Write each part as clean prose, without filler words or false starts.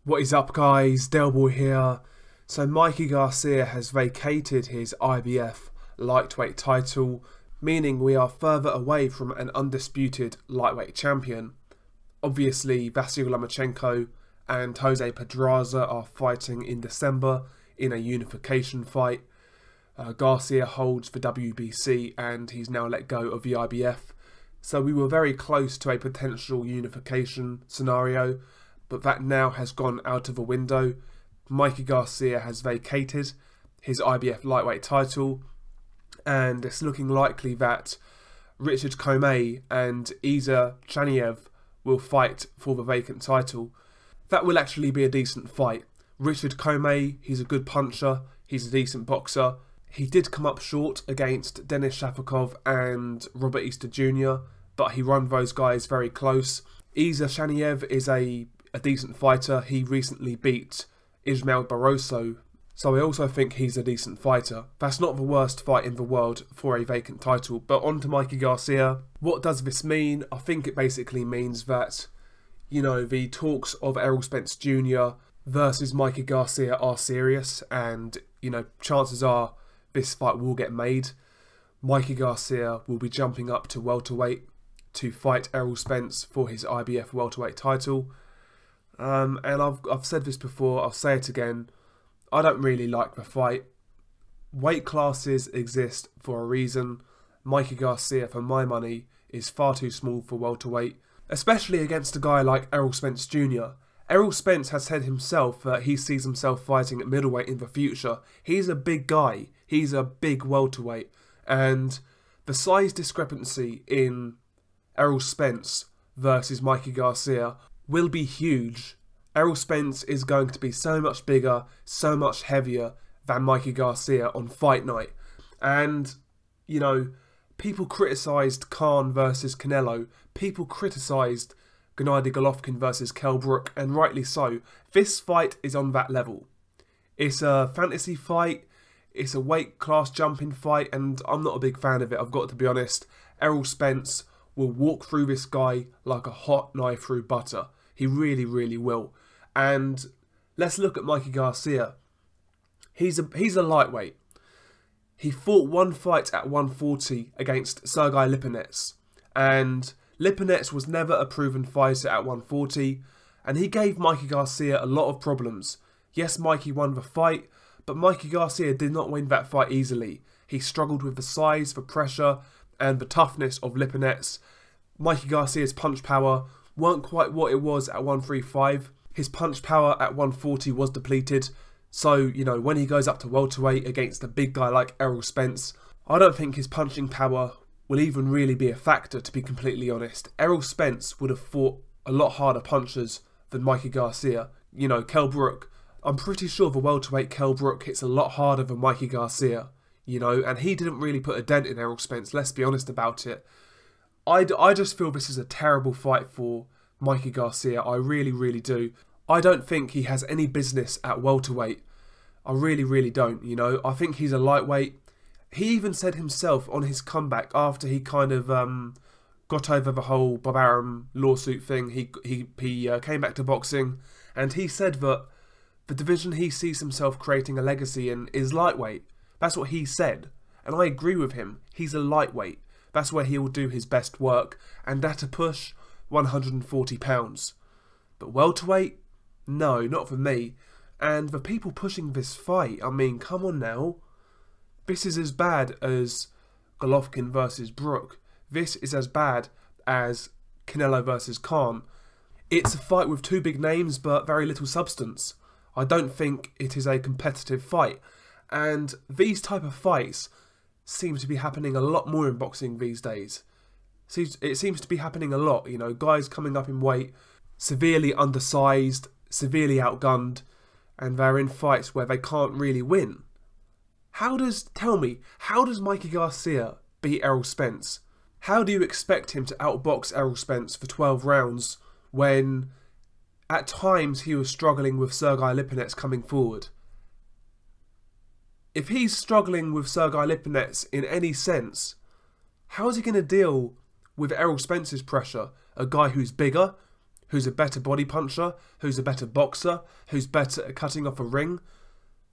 What is up, guys? Delboy here. So Mikey Garcia has vacated his IBF lightweight title, meaning we are further away from an undisputed lightweight champion. Obviously, Vasyl Lomachenko and Jose Pedraza are fighting in December in a unification fight. Garcia holds the WBC and he's now let go of the IBF. So we were very close to a potential unification scenario, but that now has gone out of the window. Mikey Garcia has vacated his IBF lightweight title, and it's looking likely that Richard Comey and Isa Chaniev will fight for the vacant title. That will actually be a decent fight. Richard Comey, he's a good puncher, he's a decent boxer. He did come up short against Denis Shafikov and Robert Easter Jr., but he run those guys very close. Isa Chaniev is a decent fighter. He recently beat Ismael Barroso, so I also think he's a decent fighter. That's not the worst fight in the world for a vacant title. But on to Mikey Garcia. What does this mean? I think it basically means that, you know, the talks of Errol Spence Jr. versus Mikey Garcia are serious, and, you know, chances are this fight will get made. Mikey Garcia will be jumping up to welterweight to fight Errol Spence for his IBF welterweight title. And I've said this before, I'll say it again, I don't really like the fight. Weight classes exist for a reason. Mikey Garcia, for my money, is far too small for welterweight, especially against a guy like Errol Spence Jr. Errol Spence has said himself that he sees himself fighting at middleweight in the future. He's a big guy, he's a big welterweight, and the size discrepancy in Errol Spence versus Mikey Garcia will be huge. Errol Spence is going to be so much bigger, so much heavier than Mikey Garcia on fight night. And, you know, people criticised Khan versus Canelo. People criticised Gennady Golovkin versus Kell Brook, and rightly so. This fight is on that level. It's a fantasy fight, it's a weight class jumping fight, and I'm not a big fan of it, I've got to be honest. Errol Spence will walk through this guy like a hot knife through butter. He really, really will. And let's look at Mikey Garcia. He's a lightweight. He fought one fight at 140 against Sergei Lipinets. And Lipinets was never a proven fighter at 140. And he gave Mikey Garcia a lot of problems. Yes, Mikey won the fight, but Mikey Garcia did not win that fight easily. He struggled with the size, the pressure, and the toughness of Lipinets. Mikey Garcia's punch power weren't quite what it was at 135. His punch power at 140 was depleted. So, you know, when he goes up to welterweight against a big guy like Errol Spence, I don't think his punching power will even really be a factor, to be completely honest. Errol Spence would have fought a lot harder punchers than Mikey Garcia. You know, Kell Brook, I'm pretty sure the welterweight Kell Brook hits a lot harder than Mikey Garcia. You know, and he didn't really put a dent in Errol Spence, let's be honest about it. I just feel this is a terrible fight for Mikey Garcia. I really, really do. I don't think he has any business at welterweight. I really, really don't, you know. I think he's a lightweight. He even said himself on his comeback after he kind of got over the whole Barbaram lawsuit thing, he came back to boxing, and he said that the division he sees himself creating a legacy in is lightweight. That's what he said. And I agree with him. He's a lightweight. That's where he will do his best work, and at a push, 140 pounds. But welterweight? No, not for me. And the people pushing this fight, I mean, come on now. This is as bad as Golovkin versus Brook. This is as bad as Canelo versus Khan. It's a fight with two big names, but very little substance. I don't think it is a competitive fight. And these type of fights seem to be happening a lot more in boxing these days. It seems to be happening a lot, you know, guys coming up in weight, severely undersized, severely outgunned, and they're in fights where they can't really win. Tell me, how does Mikey Garcia beat Errol Spence? How do you expect him to outbox Errol Spence for 12 rounds when at times he was struggling with Sergei Lipinets coming forward? If he's struggling with Sergei Lipinets in any sense, how is he going to deal with Errol Spence's pressure? A guy who's bigger, Who's a better body puncher? Who's a better boxer? Who's better at cutting off a ring?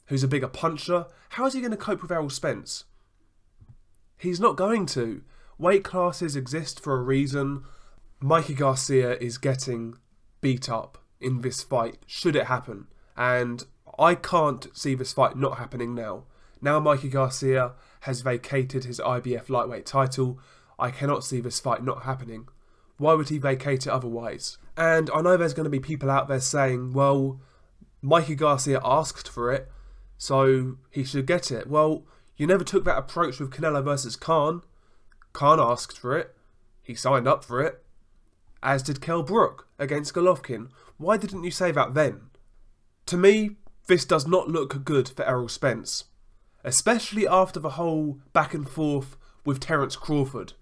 Who's a bigger puncher? How is he going to cope with Errol Spence? He's not going to. Weight classes exist for a reason. Mikey Garcia is getting beat up in this fight, should it happen. And I can't see this fight not happening now. Now Mikey Garcia has vacated his IBF lightweight title, I cannot see this fight not happening. Why would he vacate it otherwise? And I know there's going to be people out there saying, well, Mikey Garcia asked for it, so he should get it. Well, you never took that approach with Canelo versus Khan. Khan asked for it. He signed up for it. As did Kell Brook against Golovkin. Why didn't you say that then? To me, this does not look good for Errol Spence. Especially after the whole back and forth with Terence Crawford.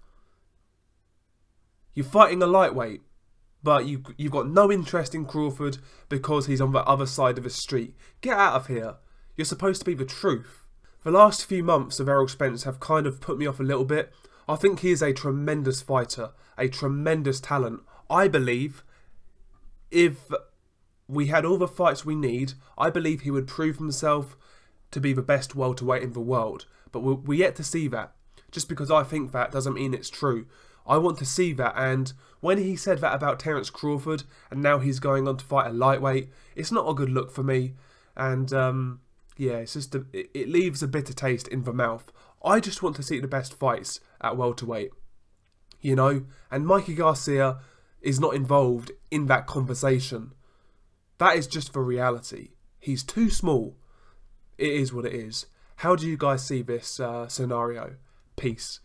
You're fighting a lightweight, but you've got no interest in Crawford because he's on the other side of the street. Get out of here. You're supposed to be the truth. The last few months of Errol Spence have kind of put me off a little bit. I think he is a tremendous fighter, a tremendous talent. I believe if we had all the fights we need, I believe he would prove himself to be the best welterweight in the world. But we're yet to see that. Just because I think that doesn't mean it's true. I want to see that, and when he said that about Terence Crawford, and now he's going on to fight a lightweight, it's not a good look for me. And yeah, it's just it leaves a bitter taste in the mouth. I just want to see the best fights at welterweight, you know. And Mikey Garcia is not involved in that conversation. That is just the reality. He's too small. It is what it is. How do you guys see this scenario? Peace.